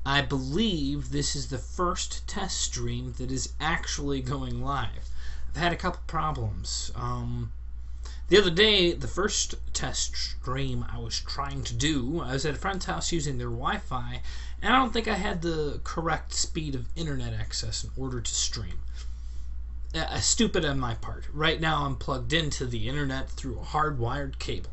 I believe this is the first test stream that is actually going live. I've had a couple problems. The other day, the first test stream I was trying to do, I was at a friend's house using their Wi-Fi, and I don't think I had the correct speed of internet access in order to stream. Stupid on my part. Right now I'm plugged into the internet through a hardwired cable.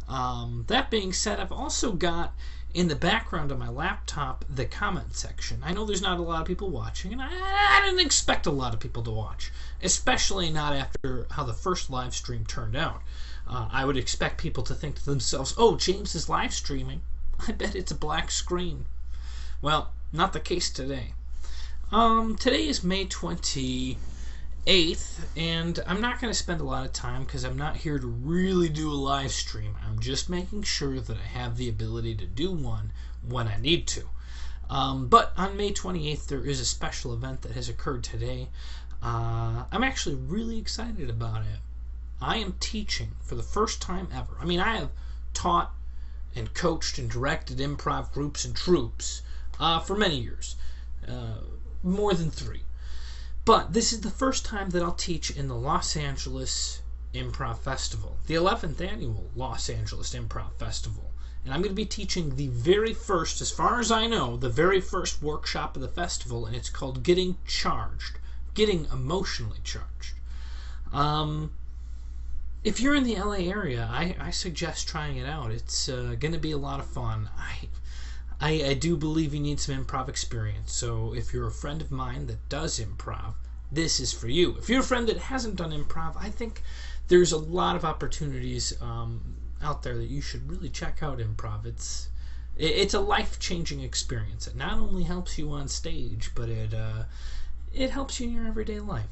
That being said, I've also got in the background of my laptop the comment section. I know there's not a lot of people watching, and I didn't expect a lot of people to watch, especially not after how the first live stream turned out. I would expect people to think to themselves, oh, James is live streaming. I bet it's a black screen. Well, not the case today. Today is May 28th, and I'm not going to spend a lot of time because I'm not here to really do a live stream. I'm just making sure that I have the ability to do one when I need to. But on May 28th, there is a special event that has occurred today. I'm actually really excited about it. I am teaching for the first time ever. I mean, I have taught and coached and directed improv groups and troupes for many years, more than 3. But this is the first time that I'll teach in the Los Angeles Improv Festival, the 11th annual Los Angeles Improv Festival. And I'm going to be teaching the very first, as far as I know, the very first workshop of the festival, and it's called Getting Charged, Getting Emotionally Charged. If you're in the LA area, I suggest trying it out. It's going to be a lot of fun. I do believe you need some improv experience, so if you're a friend of mine that does improv, this is for you. If you're a friend that hasn't done improv, I think there's a lot of opportunities out there that you should really check out improv. It's a life-changing experience. It not only helps you on stage, but it helps you in your everyday life.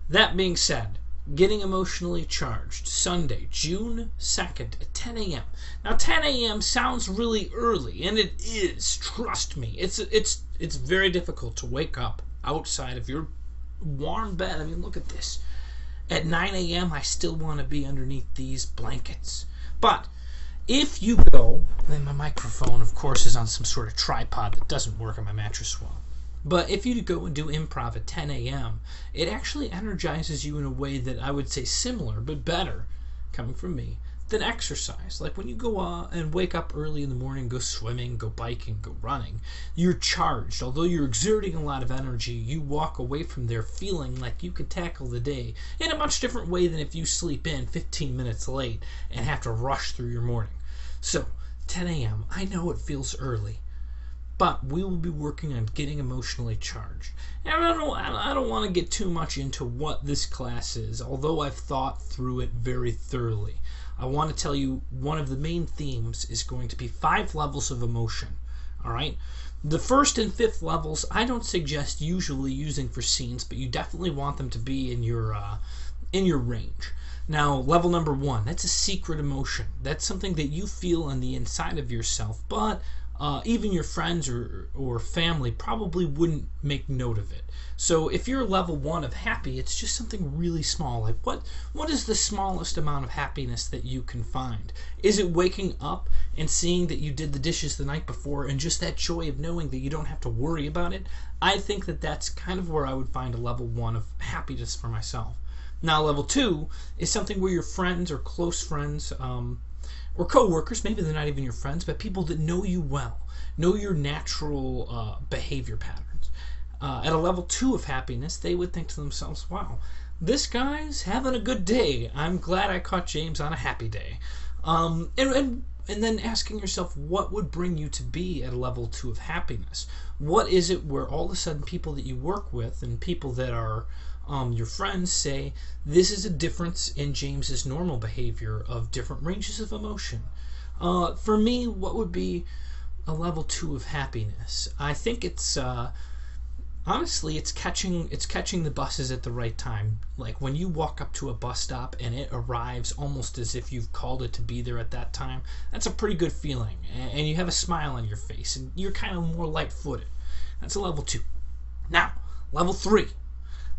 That being said, Getting Emotionally Charged, Sunday, June 2nd at 10 a.m. Now, 10 a.m. sounds really early, and it is, trust me. It's very difficult to wake up outside of your warm bed. I mean, look at this. At 9 a.m., I still want to be underneath these blankets. But if you go, then my microphone, of course, is on some sort of tripod that doesn't work on my mattress well. But if you go and do improv at 10 a.m., it actually energizes you in a way that I would say similar, but better, coming from me, than exercise. Like when you go and wake up early in the morning, go swimming, go biking, go running, you're charged. Although you're exerting a lot of energy, you walk away from there feeling like you could tackle the day in a much different way than if you sleep in 15 minutes late and have to rush through your morning. So, 10 a.m., I know it feels early, but we will be working on getting emotionally charged. And I don't want to get too much into what this class is, although I've thought through it very thoroughly. I want to tell you one of the main themes is going to be 5 levels of emotion. All right? The first and 5th levels, I don't suggest usually using for scenes, but you definitely want them to be in your range. Now, level number 1, that's a secret emotion. That's something that you feel on the inside of yourself, but even your friends or family probably wouldn't make note of it. So if you're level 1 of happy, it's just something really small. Like what is the smallest amount of happiness that you can find? Is it waking up and seeing that you did the dishes the night before and just that joy of knowing that you don't have to worry about it? I think that that's kind of where I would find a level 1 of happiness for myself. Now, level 2 is something where your friends or close friends or co-workers, maybe they're not even your friends, but people that know you well, know your natural behavior patterns. At a level 2 of happiness, they would think to themselves, wow, this guy's having a good day. I'm glad I caught James on a happy day. And then asking yourself, what would bring you to be at a level 2 of happiness? What is it where all of a sudden people that you work with and people that are your friends say, this is a difference in James's normal behavior of different ranges of emotion? For me, what would be a level 2 of happiness? I think it's honestly, it's catching the buses at the right time. Like when you walk up to a bus stop and it arrives almost as if you've called it to be there at that time. That's a pretty good feeling, and you have a smile on your face, and you're kind of more light-footed. That's a level 2. Now, level 3.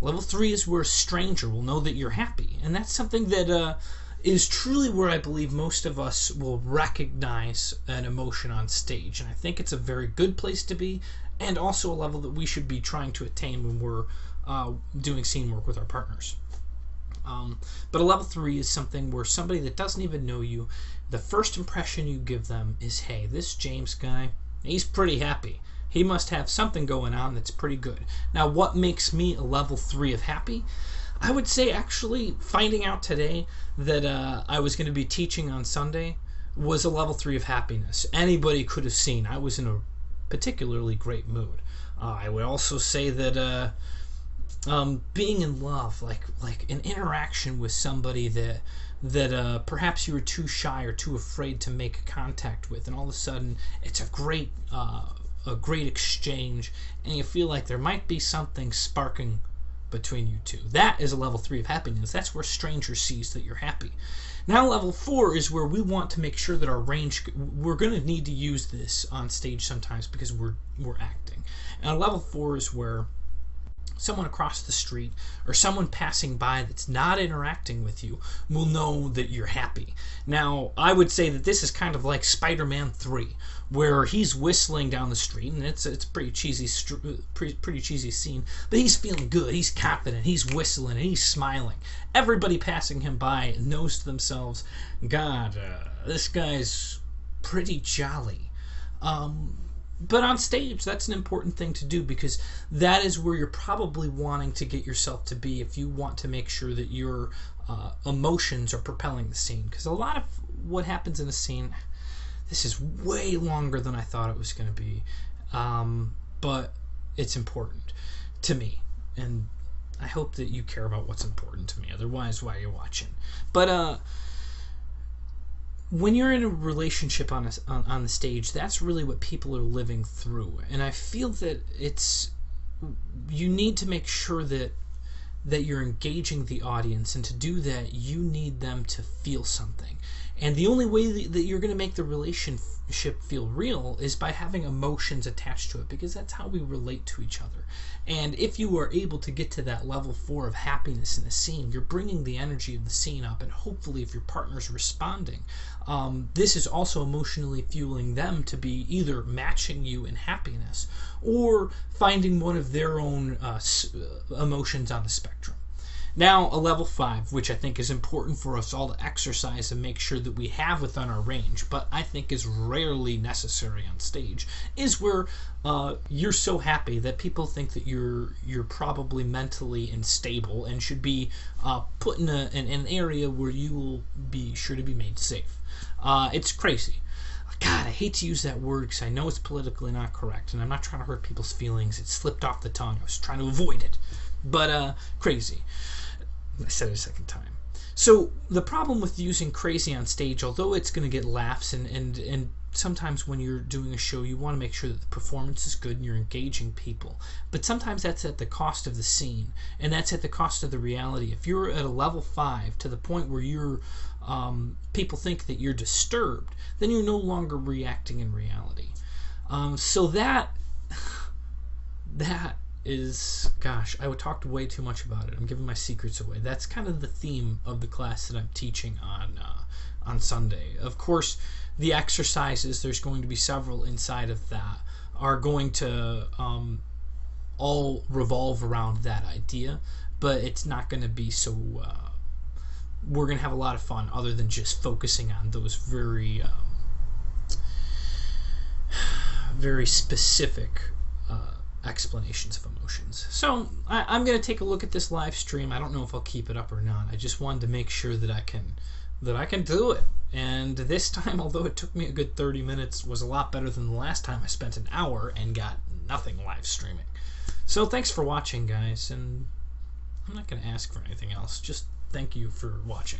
Level 3 is where a stranger will know that you're happy, and that's something that is truly where I believe most of us will recognize an emotion on stage. And I think it's a very good place to be, and also a level that we should be trying to attain when we're doing scene work with our partners. But a level 3 is something where somebody that doesn't even know you, the first impression you give them is, hey, this James guy, he's pretty happy. He must have something going on that's pretty good. Now, what makes me a level 3 of happy? I would say actually finding out today that I was going to be teaching on Sunday was a level 3 of happiness. Anybody could have seen I was in a particularly great mood. I would also say that being in love, like an interaction with somebody that perhaps you were too shy or too afraid to make contact with, and all of a sudden it's a great exchange, and you feel like there might be something sparking between you two. That is a level 3 of happiness. That's where stranger sees that you're happy. Now level 4 is where we want to make sure that our range, we're going to need to use this on stage sometimes because we're acting. And level 4 is where someone across the street or someone passing by that's not interacting with you will know that you're happy. Now, I would say that this is kind of like Spider-Man 3, where he's whistling down the street, and it's pretty cheesy scene, but he's feeling good, he's confident, he's whistling, and he's smiling. Everybody passing him by knows to themselves, God, this guy's pretty jolly. But on stage, that's an important thing to do, because that is where you're probably wanting to get yourself to be if you want to make sure that your emotions are propelling the scene. Because a lot of what happens in a scene, this is way longer than I thought it was going to be, but it's important to me, and I hope that you care about what's important to me. Otherwise, why are you watching? But when you're in a relationship on the stage, that's really what people are living through, and I feel that you need to make sure that you're engaging the audience, and to do that, you need them to feel something. And the only way that you're going to make the relationship feel real is by having emotions attached to it, because that's how we relate to each other. And if you are able to get to that level 4 of happiness in the scene, you're bringing the energy of the scene up, and hopefully if your partner's responding, this is also emotionally fueling them to be either matching you in happiness or finding one of their own emotions on the spectrum. Now, a level 5, which I think is important for us all to exercise and make sure that we have within our range, but I think is rarely necessary on stage, is where you're so happy that people think that you're probably mentally unstable and should be put in an area where you will be sure to be made safe. It's crazy. God, I hate to use that word because I know it's politically not correct, and I'm not trying to hurt people's feelings. It slipped off the tongue. I was trying to avoid it. But crazy. I said it a second time. So the problem with using crazy on stage, although it's going to get laughs, and sometimes when you're doing a show, you want to make sure that the performance is good and you're engaging people. But sometimes that's at the cost of the scene, and that's at the cost of the reality. If you're at a level 5 to the point where you're people think that you're disturbed, then you're no longer reacting in reality. So that is, gosh, I talked way too much about it. I'm giving my secrets away. That's kind of the theme of the class that I'm teaching on Sunday. Of course, the exercises, there's going to be several inside of that, are going to all revolve around that idea, but it's not going to be so we're going to have a lot of fun other than just focusing on those very very specific explanations of emotions. So I'm going to take a look at this live stream. I don't know if I'll keep it up or not. I just wanted to make sure that I can do it. And this time, although it took me a good 30 minutes, was a lot better than the last time I spent an hour and got nothing live streaming. So thanks for watching, guys, and I'm not going to ask for anything else. Just thank you for watching.